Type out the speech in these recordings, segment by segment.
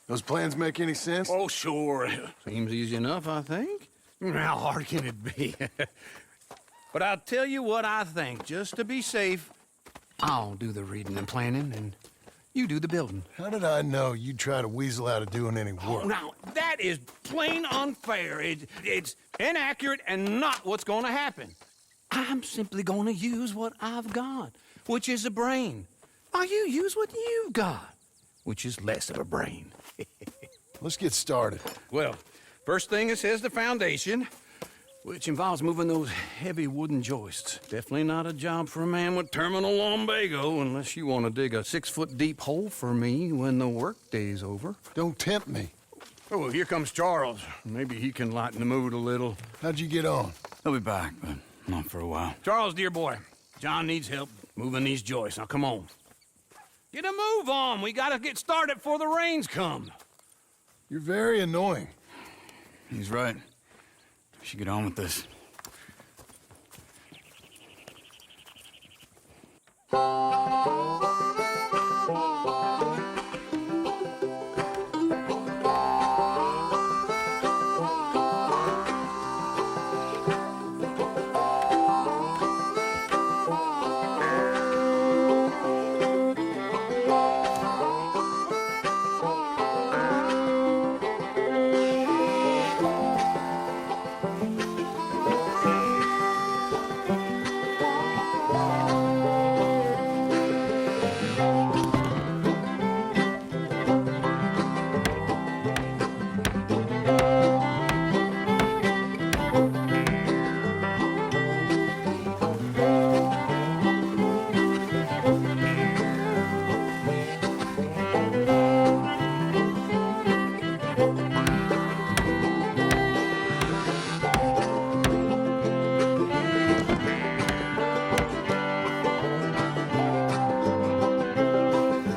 Those plans make any sense? Oh, sure. Seems easy enough, I think. How hard can it be? But I'll tell you what I think. Just to be safe, I'll do the reading and planning, and you do the building. How did I know you'd try to weasel out of doing any Oh, work? now, that is plain unfair. It's inaccurate and not what's going to happen. I'm simply going to use what I've got, which is a brain. While you use what you've got, which is less of a brain. Let's get started. Well, first thing it says the foundation, which involves moving those heavy wooden joists. Definitely not a job for a man with terminal lumbago, unless you want to dig a 6-foot deep hole for me when the workday's over. Don't tempt me. Oh, here comes Charles. Maybe he can lighten the mood a little. How'd you get on? He'll be back, but not for a while. Charles, dear boy, John needs help moving these joists. Now, come on. Get a move on. We gotta get started before the rains come. You're very annoying. He's right. We should get on with this.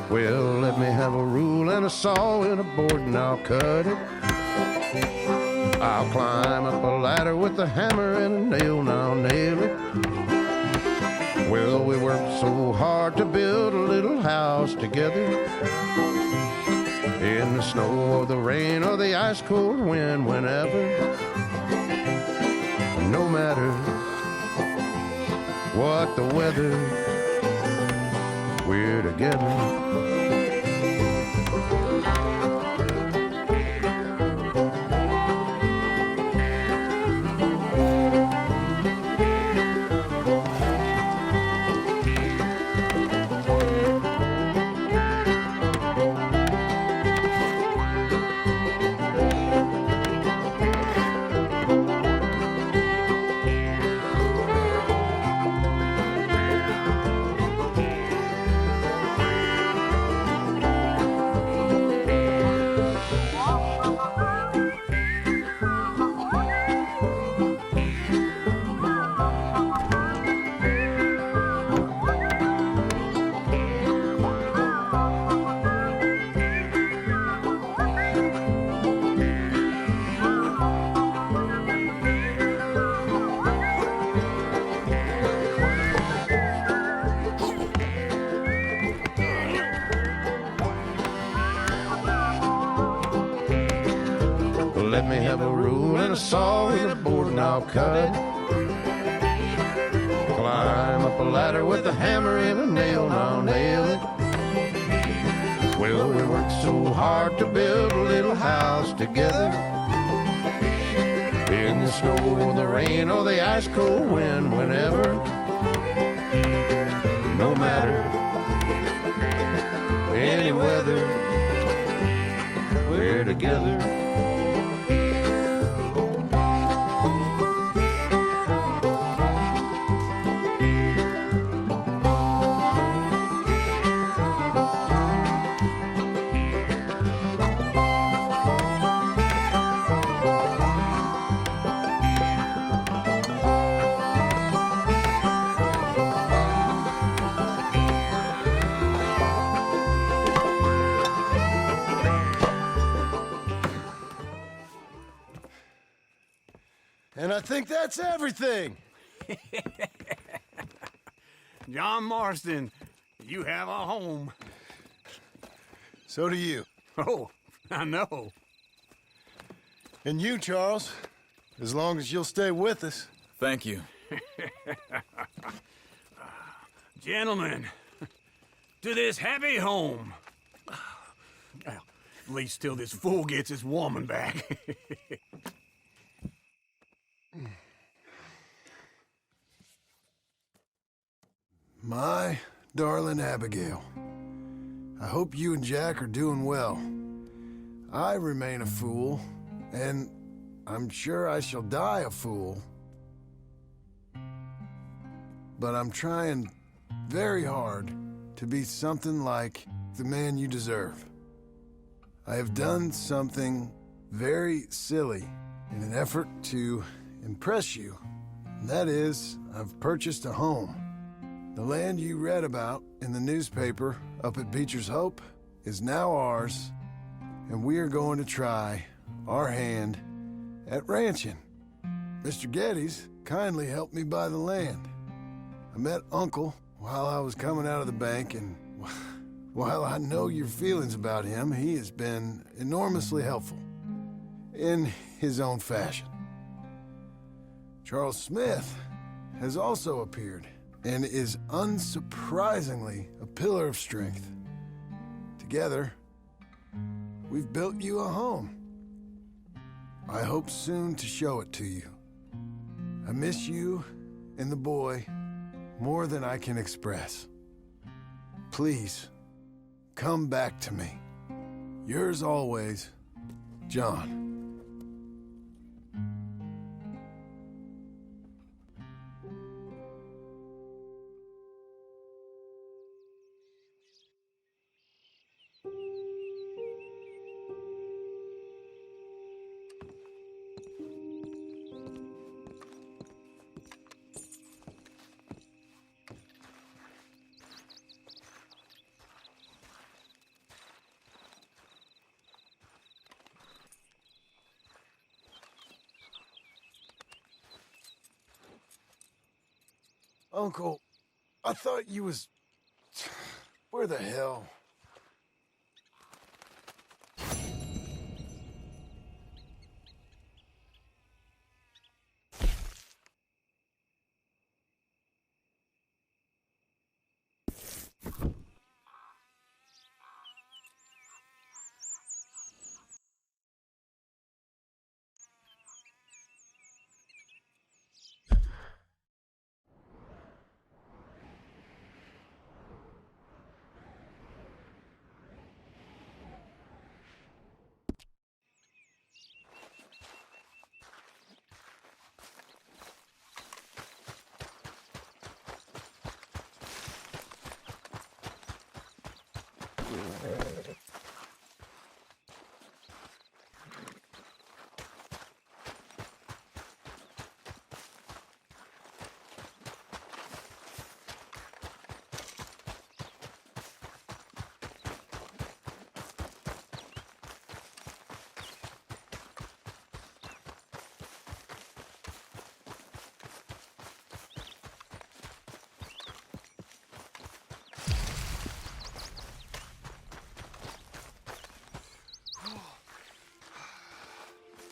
Well, let me have a rule and a saw and a board and I'll cut it. I'll climb up a ladder with a hammer and a nail and I'll nail it. Well, we worked so hard to build a little house together. In the snow or the rain or the ice cold wind, whenever. No matter what the weather, we're together. Let me have a rule and a saw and a board and I'll cut it. Climb up a ladder with a hammer and a nail and I'll nail it. Well, we worked so hard to build a little house together. In the snow or the rain or the ice cold wind, whenever. No matter any weather, we're together. And I think that's everything. John Marston, you have a home. So do you. Oh, I know. And you, Charles, as long as you'll stay with us. Thank you. Gentlemen, to this happy home. Well, at least till this fool gets his woman back. My darling Abigail, I hope you and Jack are doing well. I remain a fool, and I'm sure I shall die a fool. But I'm trying very hard to be something like the man you deserve. I have done something very silly in an effort to impress you, and that is, I've purchased a home. The land you read about in the newspaper up at Beecher's Hope is now ours, and we are going to try our hand at ranching. Mr. Geddes kindly helped me buy the land. I met Uncle while I was coming out of the bank, and while I know your feelings about him, he has been enormously helpful in his own fashion. Charles Smith has also appeared and is unsurprisingly a pillar of strength. Together, we've built you a home. I hope soon to show it to you. I miss you and the boy more than I can express. Please, come back to me. Yours always, John. Uncle, I thought you was... Where the hell?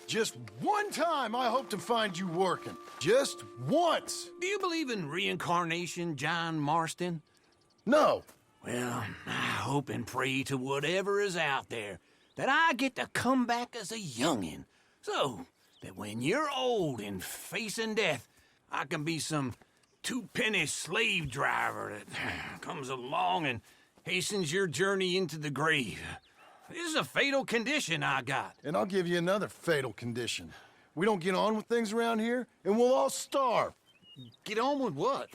Just one time I hope to find you working. Just once. Do you believe in reincarnation, John Marston? No. Well, I hope and pray to whatever is out there that I get to come back as a youngin', so that when you're old and facing death, I can be some two-penny slave driver that comes along and hastens your journey into the grave. This is a fatal condition I got. And I'll give you another fatal condition. We don't get on with things around here, and we'll all starve. Get on with what?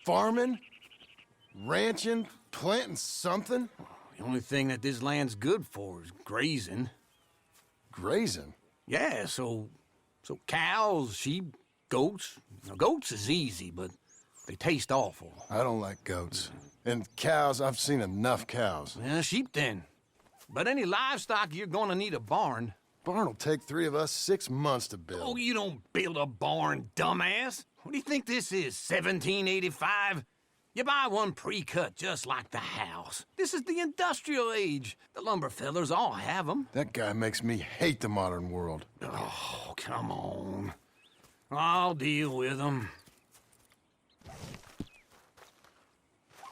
Farming, ranching, planting something. The only thing that this land's good for is grazing. Grazing? Yeah, so cows, sheep, goats. Now, goats is easy, but they taste awful. I don't like goats. And cows, I've seen enough cows. Yeah, sheep then. But any livestock, you're gonna need a barn. Barn will take 3 of us 6 months to build. Oh, you don't build a barn, dumbass. What do you think this is, 1785? You buy one pre-cut just like the house. This is the industrial age. The lumber fellers all have them. That guy makes me hate the modern world. Oh, come on. I'll deal with them.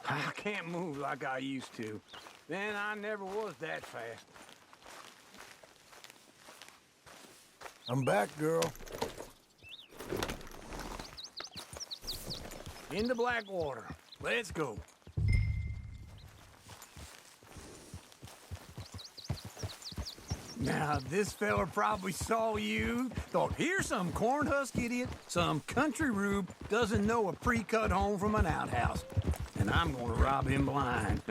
I can't move like I used to. Then I never was that fast. I'm back, girl. Into Blackwater. Let's go. Now, this fella probably saw you, thought, here's some cornhusk idiot, some country rube, doesn't know a pre-cut home from an outhouse. And I'm gonna rob him blind.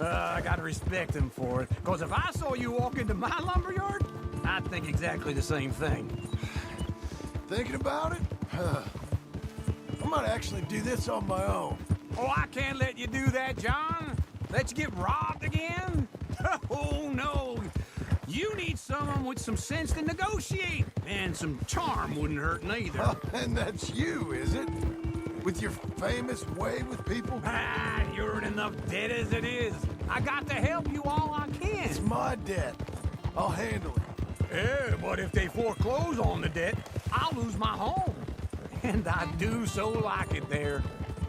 I gotta respect him for it, because if I saw you walk into my lumberyard, I'd think exactly the same thing. Thinking about it? I might actually do this on my own. Oh, I can't let you do that, John. Let you get robbed again? Oh, no. You need someone with some sense to negotiate. And some charm wouldn't hurt neither. Oh, and that's you, is it? With your famous way with people? Ah, you're in enough debt as it is. I got to help you all I can. It's my debt. I'll handle it. Yeah, but if they foreclose on the debt, I'll lose my home. And I do so like it there.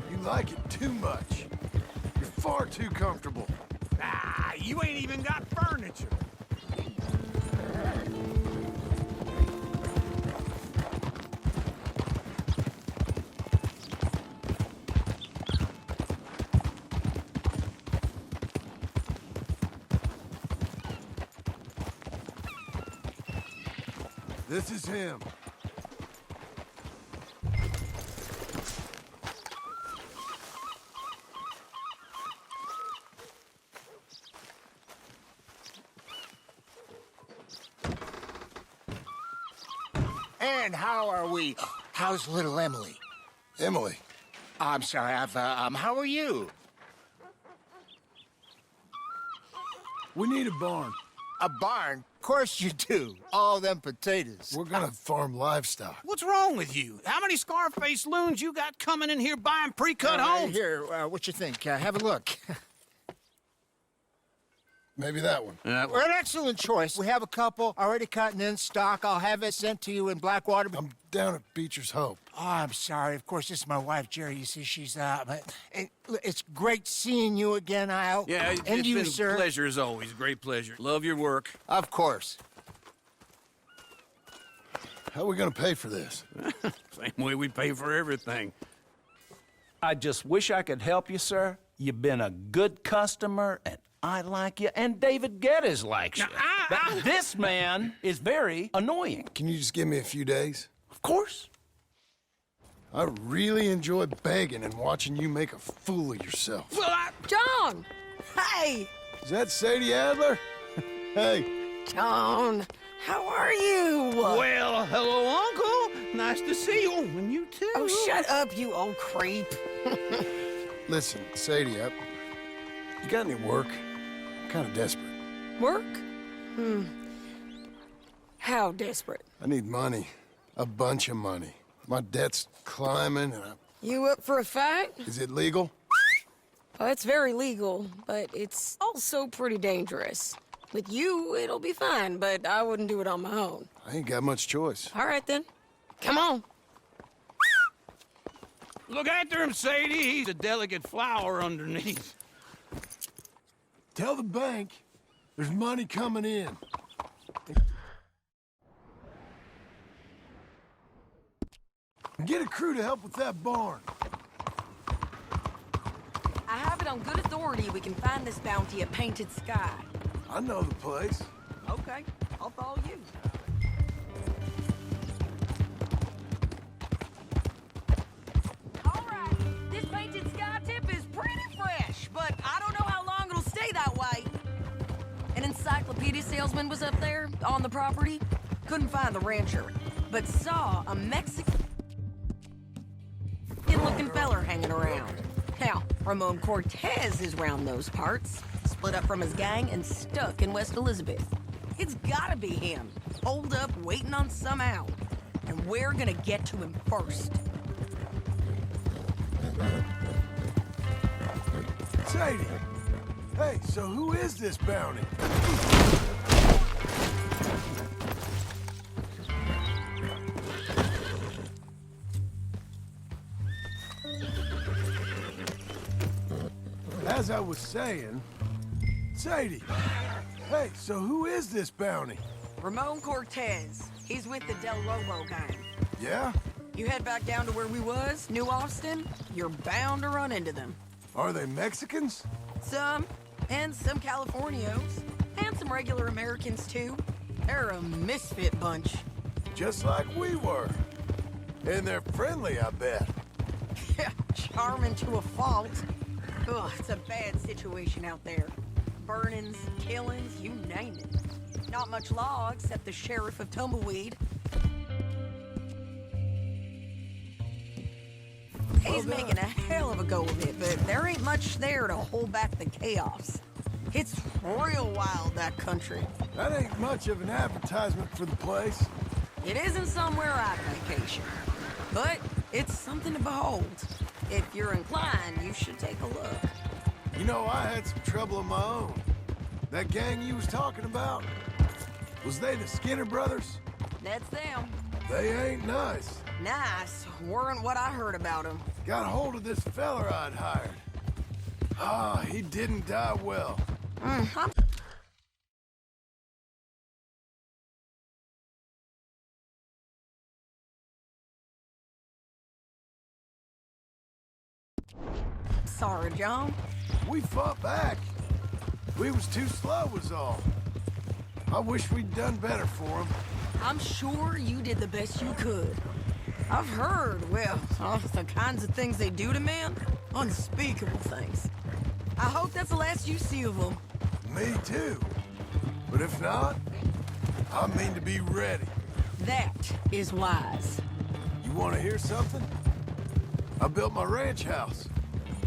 You like it too much. You're far too comfortable. Ah, you ain't even got furniture. This is him. And how are we? How's little Emily? Emily. I'm sorry, how are you? We need a barn. A barn? Of course you do. All them potatoes. We're gonna farm livestock. What's wrong with you? How many Scarface loons you got coming in here buying pre-cut homes? Here, what you think? Have a look. Maybe that one. We're an excellent choice. We have a couple already cut and in stock. I'll have it sent to you in Blackwater. I'm down at Beecher's Hope. Oh, I'm sorry. Of course, this is my wife, Jerry. You see, she's it's great seeing you again, Al. Yeah, and it's you, been sir. a pleasure as always. Great pleasure. Love your work. Of course. How are we gonna pay for this? Same way we pay for everything. I just wish I could help you, sir. You've been a good customer, and I like you, and David Geddes likes you. But this man is very annoying. Can you just give me a few days? Of course. I really enjoy begging and watching you make a fool of yourself. Well, John! Hey! Is that Sadie Adler? Hey, John, how are you? well, hello, Uncle. Nice to see you. And you too. Oh, shut up, you old creep. listen, Sadie, you got any work? I'm kind of desperate. Work? How desperate? I need money. A bunch of money. My debt's climbing, and You up for a fight? is it legal? Well, it's very legal, but it's also pretty dangerous. With you, it'll be fine, but I wouldn't do it on my own. I ain't got much choice. All right, then. Come on. Look after him, Sadie. He's a delicate flower underneath. Tell the bank there's money coming in. Get a crew to help with that barn. I have it on good authority we can find this bounty at Painted Sky. I know the place. Okay, I'll follow you. All right, this Painted Sky tip is pretty fresh, but I don't know how long it'll stay that way. An encyclopedia salesman was up there on the property. Couldn't find the rancher, but saw a Mexican-looking feller hanging around. Now, Ramon Cortez is round those parts, split up from his gang and stuck in West Elizabeth. It's gotta be him, holed up waiting on some out. And we're gonna get to him first. Sadie! Hey, so who is this bounty? As I was saying... Sadie! Hey, so who is this bounty? Ramon Cortez. He's with the Del Lobo gang. Yeah? You head back down to where we was, New Austin, you're bound to run into them. Are they Mexicans? Some, and some Californios, and some regular Americans too. They're a misfit bunch. Just like we were. And they're friendly, I bet. Yeah, charming to a fault. Ugh, it's a bad situation out there. Burnings, killings, you name it. Not much law except the sheriff of Tumbleweed. He's making a hell of a go of it, but there ain't much there to hold back the chaos. It's real wild, that country. That ain't much of an advertisement for the place. It isn't somewhere I'd vacation, but it's something to behold. If you're inclined, you should take a look. You know, I had some trouble of my own. That gang you was talking about, was they the Skinner brothers? That's them. They ain't nice. Nice. Weren't what I heard about them. Got hold of this feller I'd hired. Ah, he didn't die well. I'm sorry, John. We fought back. We was too slow was all. I wish we'd done better for him. I'm sure you did the best you could. I've heard, well, the kinds of things they do to men. Unspeakable things. I hope that's the last you see of them. Me too. But if not, I mean to be ready. That is wise. You want to hear something? I built my ranch house.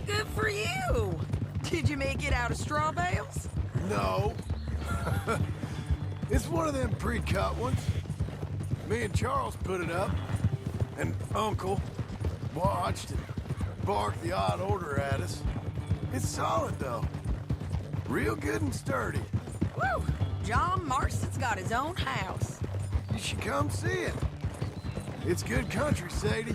Good for you. Did you make it out of straw bales? No. It's one of them pre-cut ones. Me and Charles put it up, and Uncle watched and barked the odd order at us. It's solid, though. Real good and sturdy. Woo! John Marston's got his own house. You should come see it. It's good country, Sadie,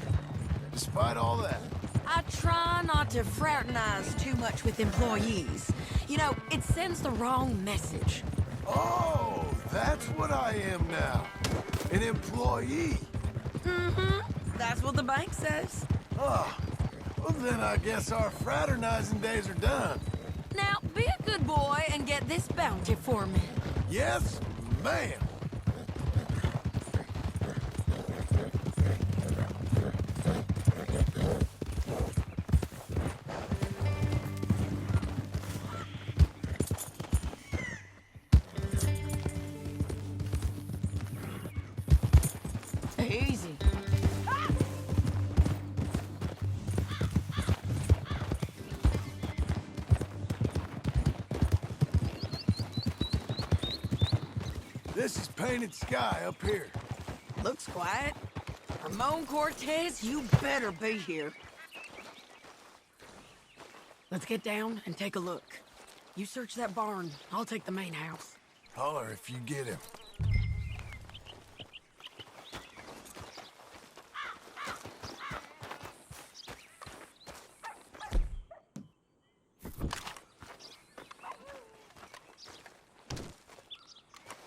despite all that. I try not to fraternize too much with employees. You know, it sends the wrong message. Oh, that's what I am now. An employee. Mm-hmm. That's what the bank says. Oh, well then I guess our fraternizing days are done. Now, be a good boy and get this bounty for me. Yes, ma'am. Easy. This is painted sky up here. Looks quiet. Ramon Cortez, you better be here. Let's get down and take a look. You search that barn. I'll take the main house. Holler if you get him.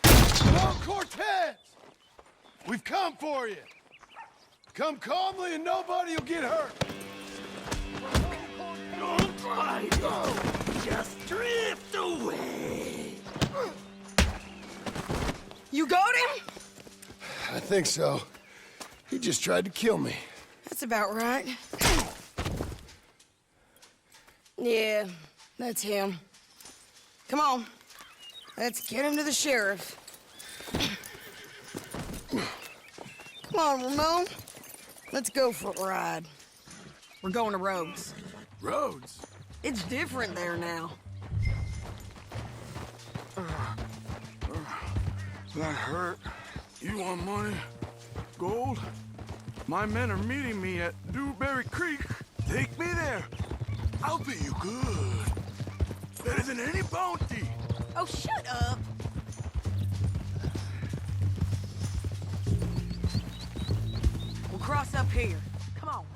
Hello, Cortez! We've come for you. Come calmly and nobody will get hurt. Don't try to just drift away. You got him? I think so. He just tried to kill me. That's about right. Yeah, that's him. Come on. Let's get him to the sheriff. Come on, Ramon. Let's go for a ride. We're going to Rogues. Rhodes? It's different there now. That hurt. You want money? Gold? My men are meeting me at Dewberry Creek. Take me there. I'll pay you good. Better than any bounty. Oh, shut up. We'll cross up here. Come on.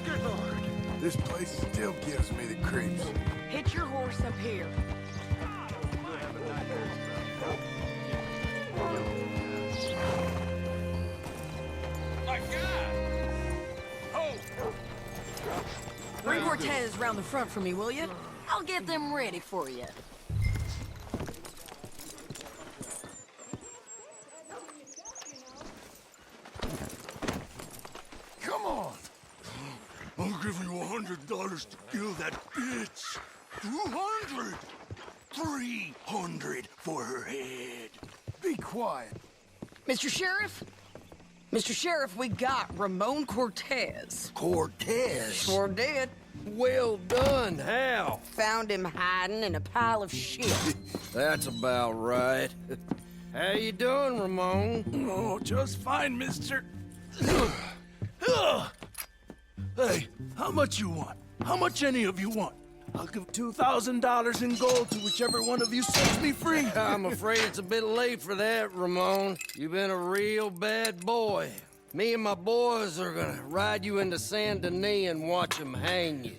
Good Lord. This place still gives me the creeps. Hitch your horse up here. Bring Cortez round the front for me, will you? I'll get them ready for you. Come on. I'll give you $100 to kill that bitch. 200. 300 for her head. Be quiet. Mr. Sheriff? Mr. Sheriff, we got Ramon Cortez. Cortez? Sure did. Well done, Hal. Found him hiding in a pile of shit. That's about right. How you doing, Ramon? Oh, just fine, mister. Hey, how much you want? How much any of you want? I'll give $2,000 in gold to whichever one of you sets me free. I'm afraid it's a bit late for that, Ramon. You've been a real bad boy. Me and my boys are gonna ride you into Saint Denis and watch them hang you.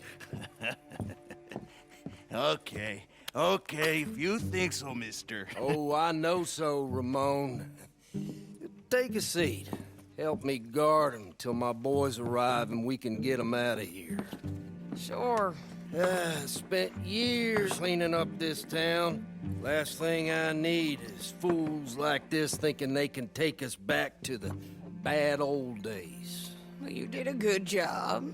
Okay, if you think so, mister. Oh, I know so, Ramon. Take a seat. Help me guard them till my boys arrive and we can get them out of here. Sure. Spent years cleaning up this town. Last thing I need is fools like this thinking they can take us back to the bad old days. Well, you did a good job.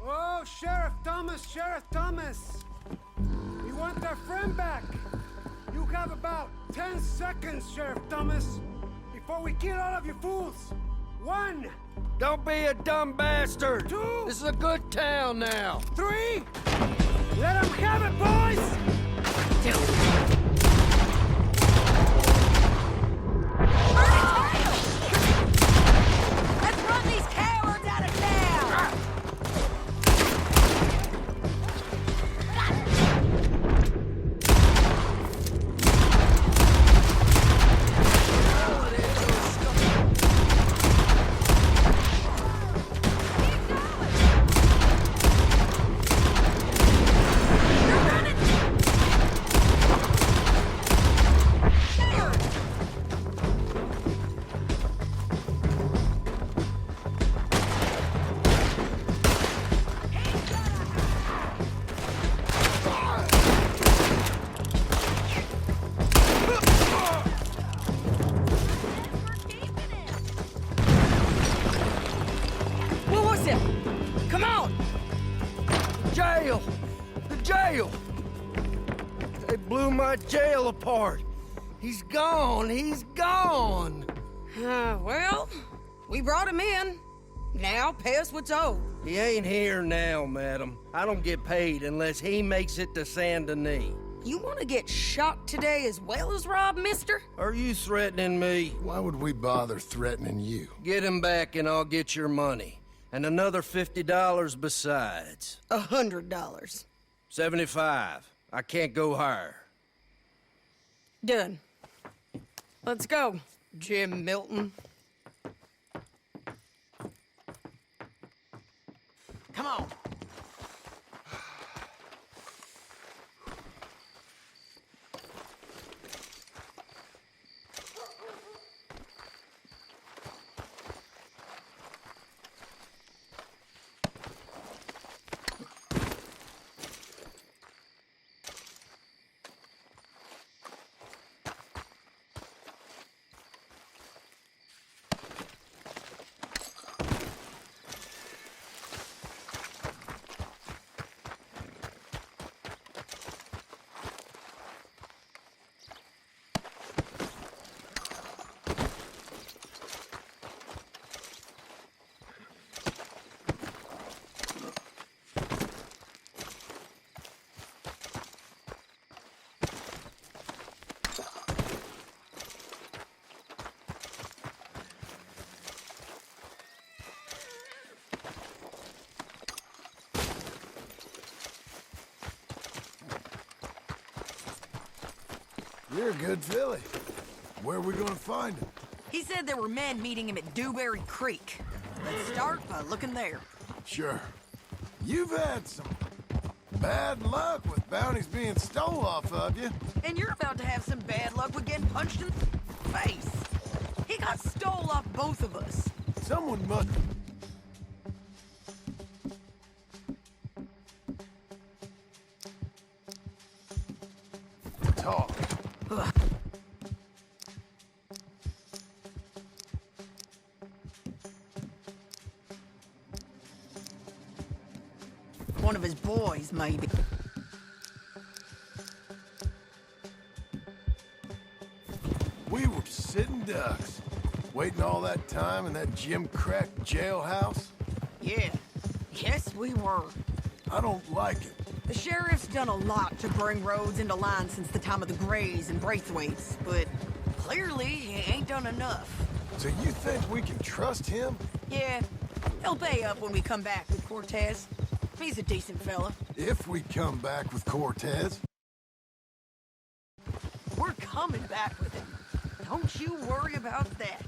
Oh, Sheriff Thomas! We want our friend back! You have about 10 seconds, Sheriff Thomas, before we kill all of you fools! 1! Don't be a dumb bastard! 2! This is a good town now! 3! Let them have it, boys! Let's run these cowards out of town! What was it? Come on! Jail! The jail! They blew my jail apart! He's gone! He's gone! Well, we brought him in. Now pay us what's owed. He ain't here now, madam. I don't get paid unless he makes it to Saint Denis. You want to get shot today as well as Rob, mister? Are you threatening me? Why would we bother threatening you? Get him back and I'll get your money. And another $50 besides. $100. 75. I can't go higher. Done. Let's go, Jim Milton. Come on. You're a good filly. Where are we gonna find him? He said there were men meeting him at Dewberry Creek. Let's start by looking there. Sure. You've had some bad luck with bounties being stole off of you. And you're about to have some bad luck with getting punched in the face. He got stole off both of us. Someone must... talk. Ugh. One of his boys, maybe. We were sitting ducks, waiting all that time in that Jim Crack jailhouse. Yeah. Yes, we were. I don't like it. The sheriff's done a lot to bring roads into line since the time of the Grays and Braithwaites, but clearly he ain't done enough. So you think we can trust him? Yeah, he'll pay up when we come back with Cortez. He's a decent fella. If we come back with Cortez. We're coming back with him. Don't you worry about that.